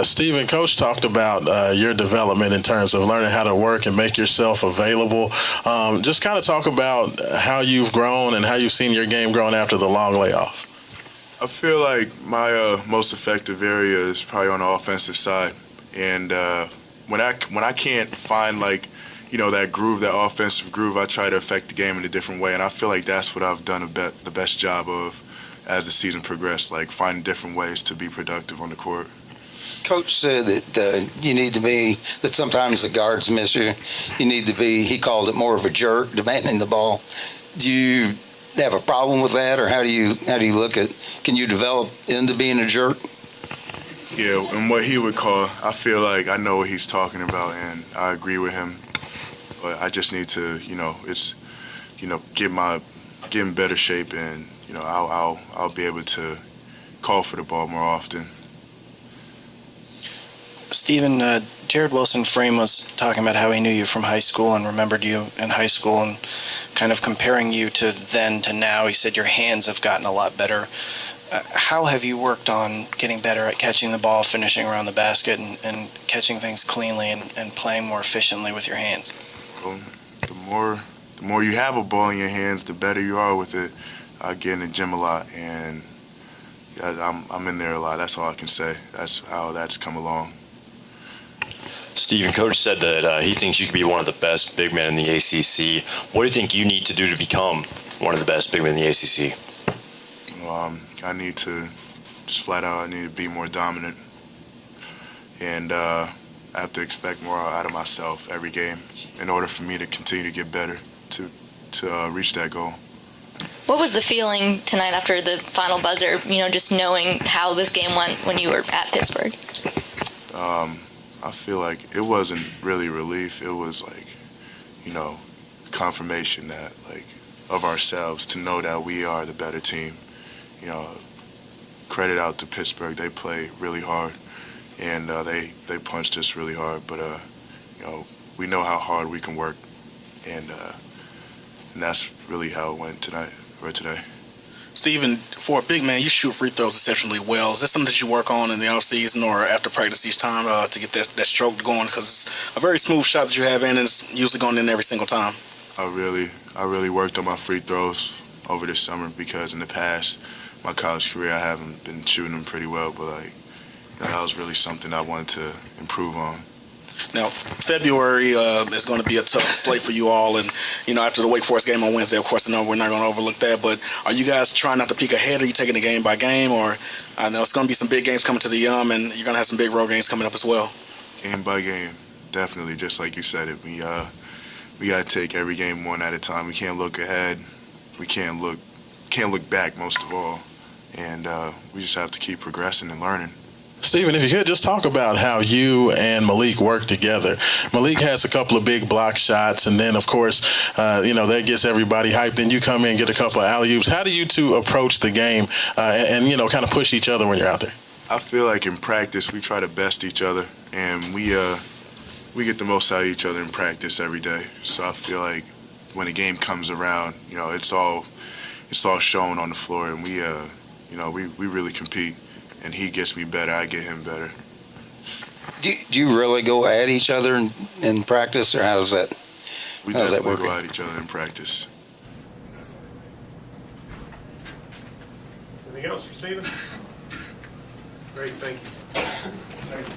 Stephen, Coach talked about your development in terms of learning how to work and make yourself available. Just kind of talk about how you've grown and how you've seen your game grown after the long layoff. I feel like my most effective area is probably on the offensive side, and when I can't find that groove, that offensive groove, I try to affect the game in a different way, and I feel like that's what I've done the best job of as the season progressed, like finding different ways to be productive on the court. Coach said that you need to be, that sometimes the guards miss you. You need to be, he called it more of a jerk, demanding the ball. Do you have a problem with that, or how do you look at, can you develop into being a jerk? Yeah, and what he would call, I feel like I know what he's talking about, and I agree with him. But I just need to, get in better shape, and I'll be able to call for the ball more often. Stephen, Jared Wilson Frame was talking about how he knew you from high school and remembered you in high school, and kind of comparing you to then to now. He said your hands have gotten a lot better. How have you worked on getting better at catching the ball, finishing around the basket, and catching things cleanly and playing more efficiently with your hands? Well, the more you have a ball in your hands, the better you are with it. I get in the gym a lot, and I'm in there a lot. That's all I can say. That's how that's come along. Stephen, Coach said that he thinks you could be one of the best big men in the ACC. What do you think you need to do to become one of the best big men in the ACC? Well, I need to, just flat out, I need to be more dominant. And I have to expect more out of myself every game in order for me to continue to get better, to reach that goal. What was the feeling tonight after the final buzzer, just knowing how this game went when you were at Pittsburgh? I feel like it wasn't really relief. It was confirmation that, of ourselves, to know that we are the better team. Credit out to Pittsburgh. They play really hard, and they punched us really hard. But we know how hard we can work, and that's really how it went tonight or today. Stephen, for a big man, you shoot free throws exceptionally well. Is that something that you work on in the offseason or after practice each time to get that stroke going? Because it's a very smooth shot that you have in, and it's usually going in every single time. I really worked on my free throws over this summer, because in the past, my college career, I haven't been shooting them pretty well, but that was really something I wanted to improve on. Now, February is going to be a tough slate for you all, and after the Wake Forest game on Wednesday, of course, I know we're not going to overlook that. But are you guys trying not to peek ahead? Are you taking it game by game, or I know it's going to be some big games coming to the and you're going to have some big road games coming up as well? Game by game, definitely. Just like you said it, we got to take every game one at a time. We can't look ahead. We can't look back, most of all, and we just have to keep progressing and learning. Stephen, if you could just talk about how you and Malik work together. Malik has a couple of big block shots, and then, of course, that gets everybody hyped. Then you come in and get a couple of alley-oops. How do you two approach the game and kind of push each other when you're out there? I feel like in practice we try to best each other, and we get the most out of each other in practice every day. So I feel like when the game comes around, it's all shown on the floor, and we really compete. And he gets me better, I get him better. Do you really go at each other in practice, or how does that work? We definitely go at each other in practice. Anything else for Stephen? Great, thank you. Thank you.